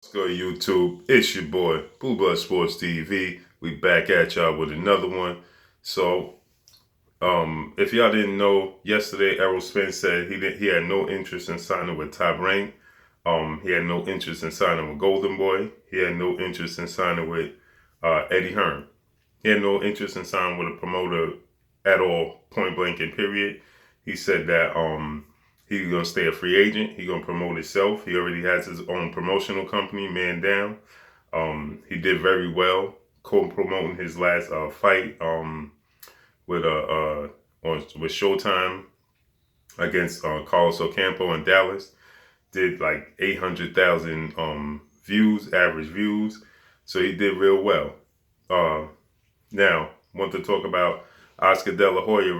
What's good, YouTube? It's your boy, Blue Blood Sports TV. We back at y'all with another one. So, if y'all didn't know, yesterday Errol Spence said he had no interest in signing with Top Rank. He had no interest in signing with Golden Boy. He had no interest in signing with Eddie Hearn. He had no interest in signing with a promoter at all, point blank and period. He said that he's gonna stay a free agent. He's gonna promote himself. He already has his own promotional company, Man Down. He did very well co-promoting his last fight with with Showtime against Carlos Ocampo in Dallas. Did like 800,000 views, average views. So he did real well. Now, want to talk about Oscar De La Hoya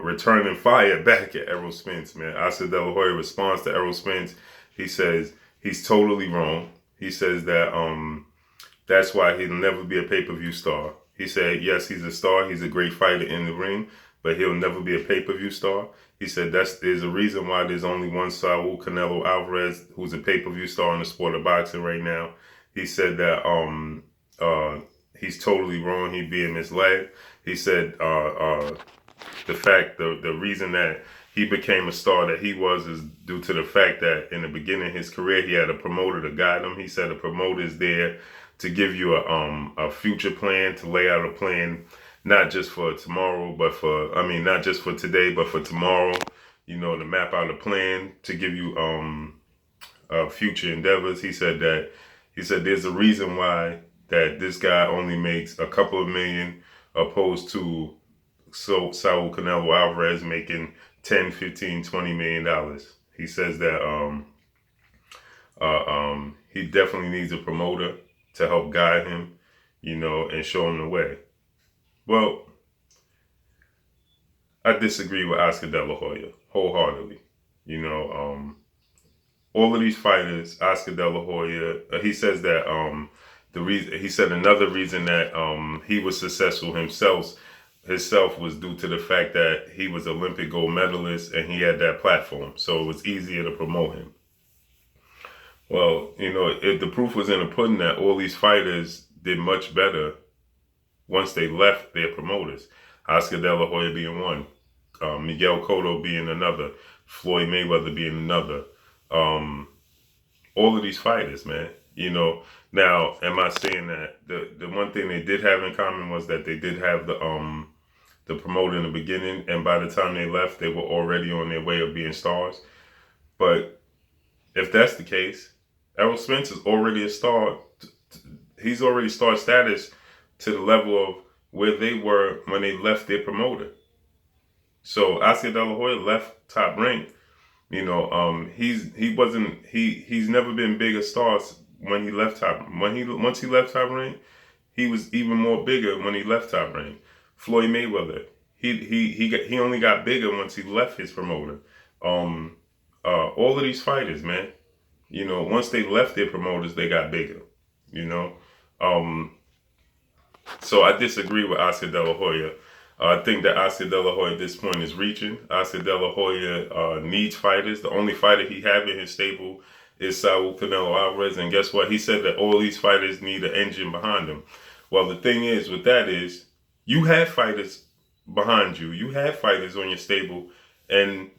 returning fire back at Errol Spence, man. Oscar De La Hoya responds to Errol Spence. He says he's totally wrong. He says that that's why he'll never be a pay-per-view star. He said, yes, he's a star. He's a great fighter in the ring, but he'll never be a pay-per-view star. He said there's a reason why there's only one Saul Canelo Alvarez who's a pay-per-view star in the sport of boxing right now. He said that he's totally wrong. He's being misled. He said the reason that he became a star that he was is due to the fact that in the beginning of his career he had a promoter to guide him. He said a promoter is there to give you a future plan, to lay out a plan, not just for tomorrow, but not just for today, but for tomorrow. You know, to map out a plan to give you future endeavors. He said there's a reason why that this guy only makes a couple of million opposed to Saul Canelo Alvarez making 10, 15, 20 million dollars. He says that he definitely needs a promoter to help guide him, you know, and show him the way. Well, I disagree with Oscar De La Hoya wholeheartedly. You know, all of these fighters, Oscar De La Hoya, he says that he said another reason that he was successful himself was due to the fact that he was Olympic gold medalist and he had that platform, so it was easier to promote him. Well, you know, if the proof was in the pudding that all these fighters did much better once they left their promoters. Oscar De La Hoya being one, Miguel Cotto being another, Floyd Mayweather being another. All of these fighters, man. You know, now, am I saying that the one thing they did have in common was that they did have the promoter in the beginning, and by the time they left, they were already on their way of being stars. But if that's the case, Errol Spence is already a star. He's already star status to the level of where they were when they left their promoter. So Oscar De La Hoya left Top Rank. You know, he's never been bigger stars when he left Top. Once he left Top Rank, he was even more bigger when he left Top Rank. Floyd Mayweather, he only got bigger once he left his promoter. All of these fighters, man, you know, once they left their promoters, they got bigger. You know, so I disagree with Oscar De La Hoya. I think that Oscar De La Hoya at this point is reaching. Oscar De La Hoya needs fighters. The only fighter he have in his stable is Saul Canelo Alvarez. And guess what? He said that all these fighters need an engine behind them. Well, the thing is with that is you have fighters behind you. You have fighters on your stable. And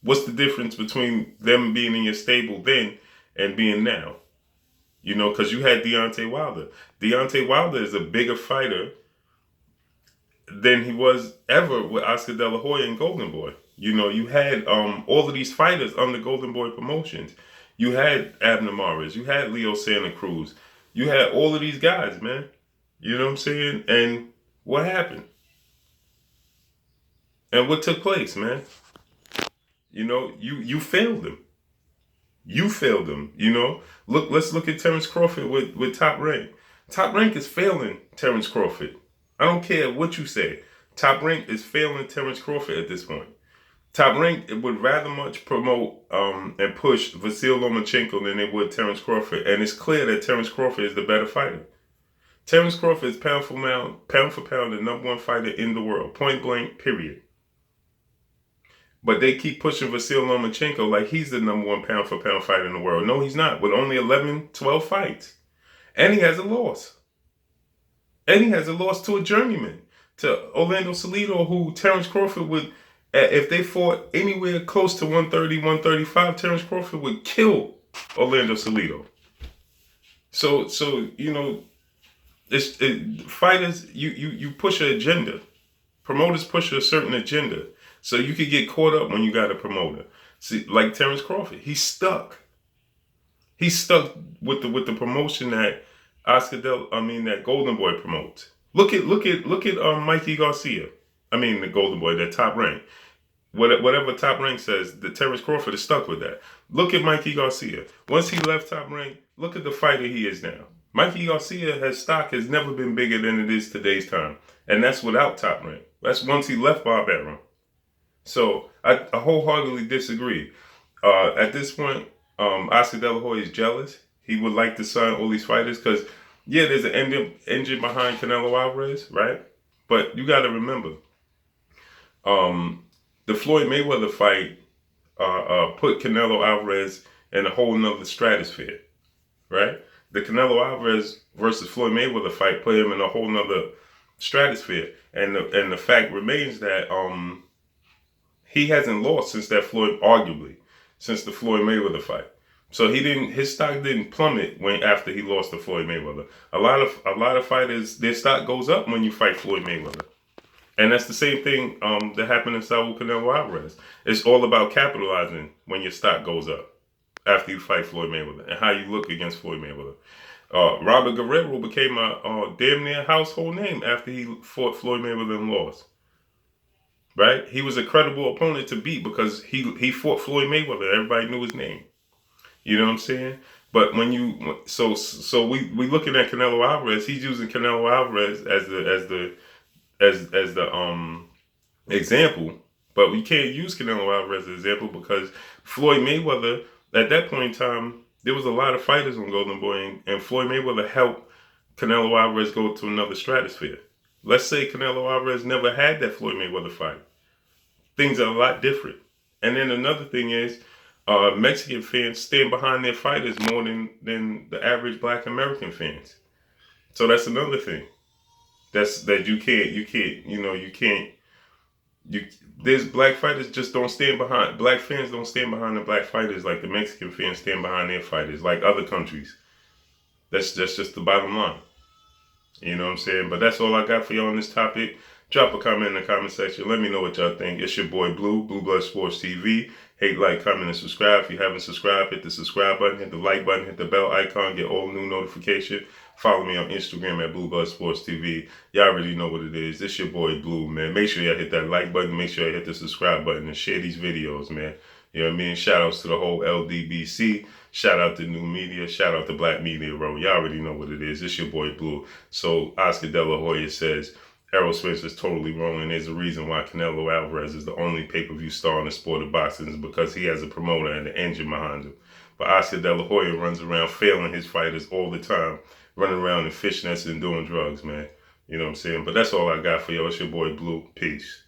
what's the difference between them being in your stable then and being now? You know, because you had Deontay Wilder. Deontay Wilder is a bigger fighter than he was ever with Oscar De La Hoya and Golden Boy. You know, you had all of these fighters under Golden Boy Promotions. You had Abner Mares. You had Leo Santa Cruz. You had all of these guys, man. You know what I'm saying? And what happened? And what took place, man? You know, you failed them. You failed them, you know? Let's look at Terrence Crawford with Top Rank. Top Rank is failing Terrence Crawford. I don't care what you say. Top Rank is failing Terrence Crawford at this point. Top Rank would rather much promote and push Vasyl Lomachenko than they would Terrence Crawford. And it's clear that Terrence Crawford is the better fighter. Terrence Crawford is pound for pound, the #1 fighter in the world. Point blank, period. But they keep pushing Vasyl Lomachenko like he's the #1 pound-for-pound fighter in the world. No, he's not. With only 11, 12 fights. And he has a loss. And he has a loss to a journeyman. To Orlando Salido, who Terrence Crawford would, if they fought anywhere close to 130, 135, Terrence Crawford would kill Orlando Salido. So you know, fighters, you push an agenda. Promoters push a certain agenda. So you could get caught up when you got a promoter. See, like Terrence Crawford, he's stuck. He's stuck with the promotion that that Golden Boy promotes. Look at Mikey Garcia. The Golden Boy, that Top Rank. Whatever Top Rank says, the Terrence Crawford is stuck with that. Look at Mikey Garcia. Once he left Top Rank, look at the fighter he is now. Mikey Garcia's stock has never been bigger than it is today's time. And that's without Top Rank. That's once he left Bob Arum. So I wholeheartedly disagree. At this point, Oscar De La Hoya is jealous. He would like to sign all these fighters because, yeah, there's an engine behind Canelo Alvarez, right? But you got to remember, the Floyd Mayweather fight put Canelo Alvarez in a whole nother stratosphere, right? The Canelo Alvarez versus Floyd Mayweather fight put him in a whole nother stratosphere. And the fact remains that he hasn't lost since that since the Floyd Mayweather fight. So his stock didn't plummet after he lost to Floyd Mayweather. A lot of fighters, their stock goes up when you fight Floyd Mayweather. And that's the same thing that happened in Saul Canelo Alvarez. It's all about capitalizing when your stock goes up after you fight Floyd Mayweather and how you look against Floyd Mayweather. Robert Guerrero became a damn near household name after he fought Floyd Mayweather and lost. Right? He was a credible opponent to beat because he fought Floyd Mayweather. Everybody knew his name. You know what I'm saying? But when we looking at Canelo Alvarez, he's using Canelo Alvarez as the example. But we can't use Canelo Alvarez as an example because Floyd Mayweather, at that point in time, there was a lot of fighters on Golden Boy, and Floyd Mayweather helped Canelo Alvarez go to another stratosphere. Let's say Canelo Alvarez never had that Floyd Mayweather fight. Things are a lot different. And then another thing is, Mexican fans stand behind their fighters more than the average Black American fans. So that's another thing. There's black fighters just don't stand behind, black fans don't stand behind the black fighters like the Mexican fans stand behind their fighters, like other countries. That's just the bottom line. You know what I'm saying? But that's all I got for y'all on this topic. Drop a comment in the comment section. Let me know what y'all think. It's your boy Blue Blood Sports TV. Hate, like, comment, and subscribe. If you haven't subscribed, hit the subscribe button, hit the like button, hit the bell icon, get all new notification. Follow me on Instagram at Blue Blood Sports TV. Y'all already know what it is. It's your boy Blue, man. Make sure y'all hit that like button. Make sure y'all hit the subscribe button and share these videos, man. You know what I mean? Shout outs to the whole LDBC. Shout out to New Media. Shout out to Black Media Row. Y'all already know what it is. It's your boy Blue. So Oscar De La Hoya says Errol Spence is totally wrong, and there's a reason why Canelo Alvarez is the only pay-per-view star in the sport of boxing, is because he has a promoter and an engine behind him. But Oscar De La Hoya runs around failing his fighters all the time, running around in fishnets and doing drugs, man. You know what I'm saying? But that's all I got for y'all. It's your boy Blue. Peace.